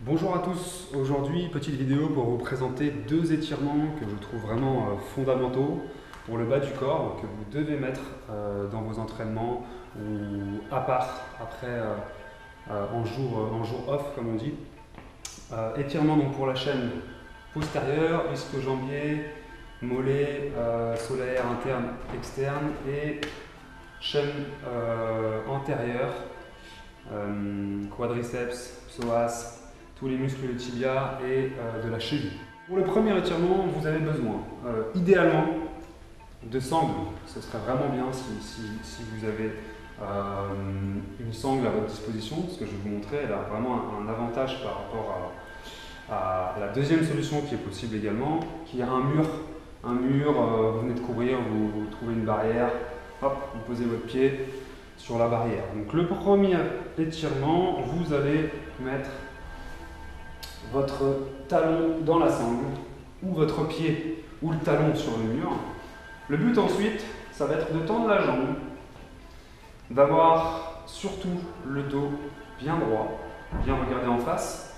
Bonjour à tous, aujourd'hui petite vidéo pour vous présenter deux étirements que je trouve vraiment fondamentaux pour le bas du corps que vous devez mettre dans vos entraînements ou à part après en jour off comme on dit. Étirement donc pour la chaîne postérieure, ischio-jambier, mollet, solaire interne, externe et chaîne antérieure, quadriceps, psoas, tous les muscles du tibia et de la cheville. Pour le premier étirement, vous avez besoin idéalement de sangles. Ce serait vraiment bien si vous avez une sangle à votre disposition, parce que je vais vous montrer, elle a vraiment un avantage par rapport à la deuxième solution qui est possible également, qui est un mur. Vous venez de courir, vous trouvez une barrière, hop, vous posez votre pied sur la barrière. Donc le premier étirement, vous allez mettre votre talon dans la sangle ou votre pied ou le talon sur le mur. Le but ensuite, ça va être de tendre la jambe, d'avoir surtout le dos bien droit, bien regarder en face.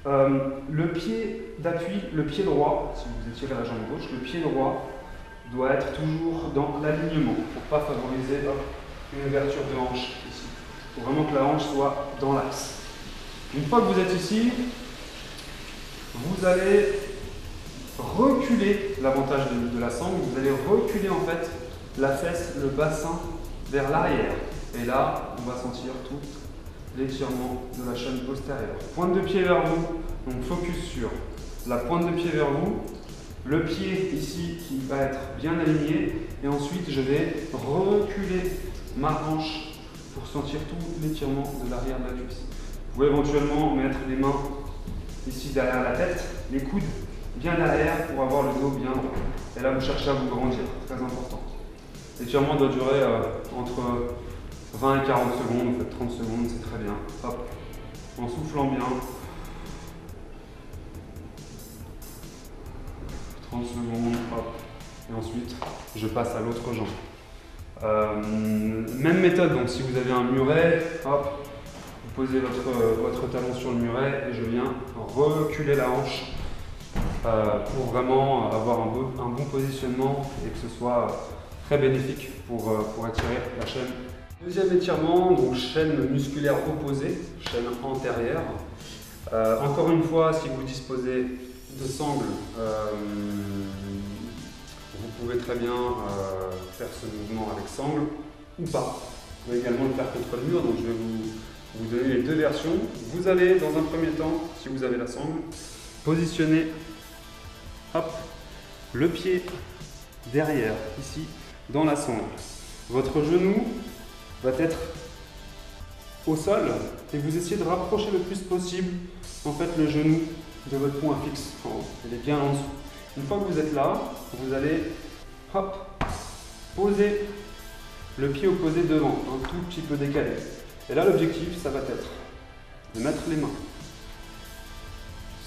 Le pied d'appui, le pied droit, si vous étirez la jambe gauche, le pied droit doit être toujours dans l'alignement pour ne pas favoriser une ouverture de hanche ici. Il faut vraiment que la hanche soit dans l'axe. Une fois que vous êtes ici, vous allez reculer, l'avantage de la sangle, vous allez reculer en fait la fesse, le bassin vers l'arrière. Et là, on va sentir tout l'étirement de la chaîne postérieure. Pointe de pied vers vous, donc focus sur la pointe de pied vers vous, le pied ici qui va être bien aligné, et ensuite je vais reculer ma hanche pour sentir tout l'étirement de l'arrière de la cuisse. Vous pouvez éventuellement mettre les mains ici derrière la tête, les coudes bien derrière pour avoir le dos bien droit. Et là, vous cherchez à vous grandir, très important. L'étirement doit durer entre 20 et 40 secondes, vous faites 30 secondes, c'est très bien. Hop, en soufflant bien. 30 secondes, hop. Et ensuite, je passe à l'autre jambe. Même méthode, donc si vous avez un muret, hop, vous posez votre talon sur le muret et je viens reculer la hanche pour vraiment avoir un bon positionnement et que ce soit très bénéfique pour étirer la chaîne. Deuxième étirement, donc chaîne musculaire opposée, chaîne antérieure. Encore une fois, si vous disposez de sangles, vous pouvez très bien faire ce mouvement avec sangle ou pas. Vous pouvez également le faire contre le mur, donc je vais vous donner les deux versions. Vous allez, dans un premier temps, si vous avez la sangle, positionner hop, le pied derrière, ici, dans la sangle. Votre genou va être au sol et vous essayez de rapprocher le plus possible en fait, le genou de votre point fixe. Il est bien en dessous. Une fois que vous êtes là, vous allez hop, poser le pied opposé devant, un tout petit peu décalé. Et là, l'objectif, ça va être de mettre les mains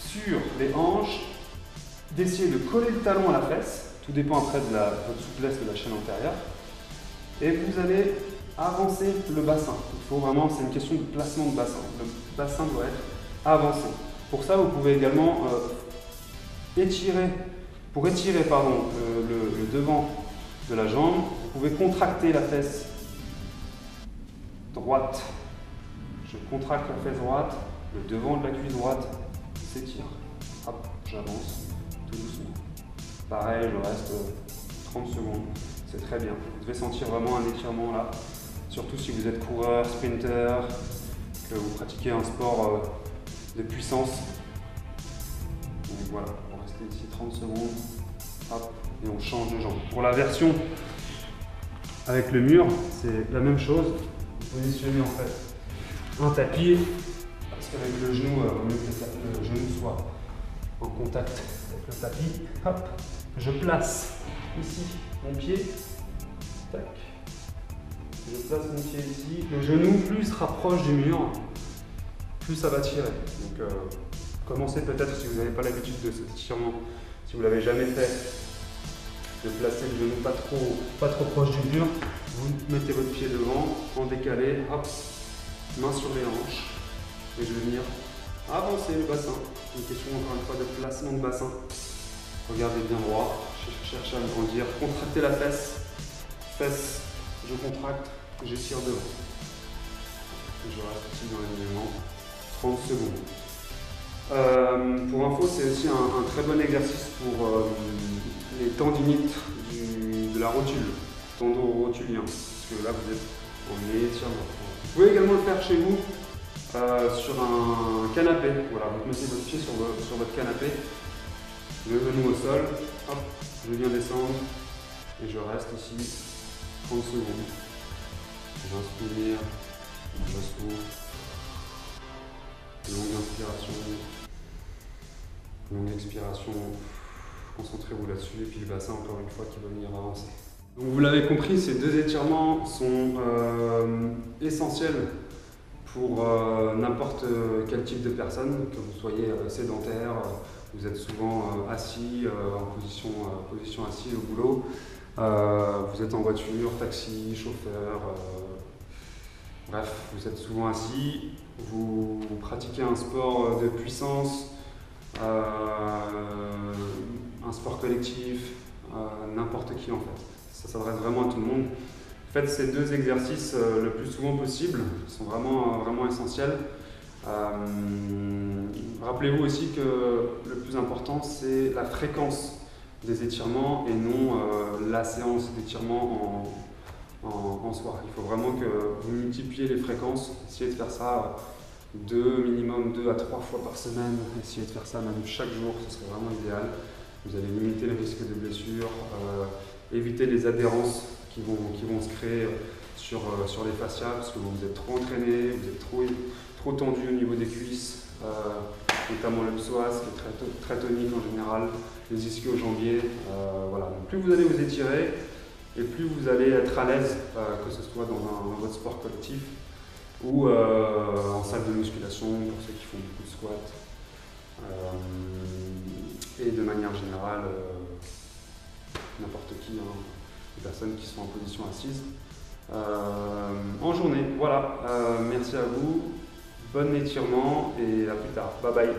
sur les hanches, d'essayer de coller le talon à la fesse, tout dépend après de votre souplesse de la chaîne antérieure, et vous allez avancer le bassin. Il faut vraiment, c'est une question de placement de bassin. Le bassin doit être avancé. Pour ça, vous pouvez également étirer le devant de la jambe, vous pouvez contracter la fesse droite. Je contracte la fesse droite, le devant de la cuisse droite s'étire. Hop, j'avance tout doucement. Pareil, je reste 30 secondes. C'est très bien. Vous devez sentir vraiment un étirement là. Surtout si vous êtes coureur, sprinter, que vous pratiquez un sport de puissance. Donc voilà, on va rester ici 30 secondes. Hop, et on change de jambe. Pour la version avec le mur, c'est la même chose. Vous positionnez en fait un tapis, parce qu'avec le genou, au mieux que le genou soit en contact avec le tapis. Hop, je place ici mon pied. Tac. Je place mon pied ici. Le genou, plus il se rapproche du mur, plus ça va tirer. Donc commencez peut-être, si vous n'avez pas l'habitude de cet étirement, si vous ne l'avez jamais fait, de placer le genou pas trop proche du mur. Vous mettez votre pied devant, en décalé, hop, main sur les hanches, et je vais venir avancer le bassin. Une question encore une fois de placement de bassin. Regardez bien droit, cherchez à me grandir, contractez la fesse. Fesse, je contracte, j'étire devant. Je reste ici dans l'alignement. 30 secondes. Pour info, c'est aussi un très bon exercice pour les tendinites de la rotule, tendo-rotulien, parce que là vous êtes en étirement. Vous pouvez également le faire chez vous sur un canapé. Voilà, vous mettez votre pied sur votre canapé, le genou au sol, hop, je viens descendre et je reste ici 30 secondes. J'inspire, je souffle, longue inspiration, longue expiration. Concentrez-vous là-dessus et puis le bassin encore une fois qui va venir avancer. Donc vous l'avez compris, ces deux étirements sont essentiels pour n'importe quel type de personne, que vous soyez sédentaire, vous êtes souvent assis, en position assise au boulot, vous êtes en voiture, taxi, chauffeur, bref, vous êtes souvent assis, vous pratiquez un sport de puissance, un sport collectif, n'importe qui en fait. Ça s'adresse vraiment à tout le monde. Faites ces deux exercices le plus souvent possible, ils sont vraiment essentiels. Rappelez-vous aussi que le plus important c'est la fréquence des étirements et non la séance d'étirement en soi. Il faut vraiment que vous multipliez les fréquences, essayez de faire ça minimum 2 à 3 fois par semaine, essayez de faire ça même chaque jour, ce serait vraiment idéal. Vous allez limiter le risque de blessure, éviter les adhérences qui vont se créer sur les fascias parce que vous êtes trop entraîné, vous êtes trop tendu au niveau des cuisses, notamment le psoas qui est très tonique en général, les ischio-jambiers. Voilà. Donc, plus vous allez vous étirer et plus vous allez être à l'aise, que ce soit dans votre sport collectif ou en salle de musculation pour ceux qui font beaucoup de squats. Et de manière générale, n'importe qui, hein, les personnes qui sont en position assise. En journée, voilà. Merci à vous, bon étirement et à plus tard. Bye bye.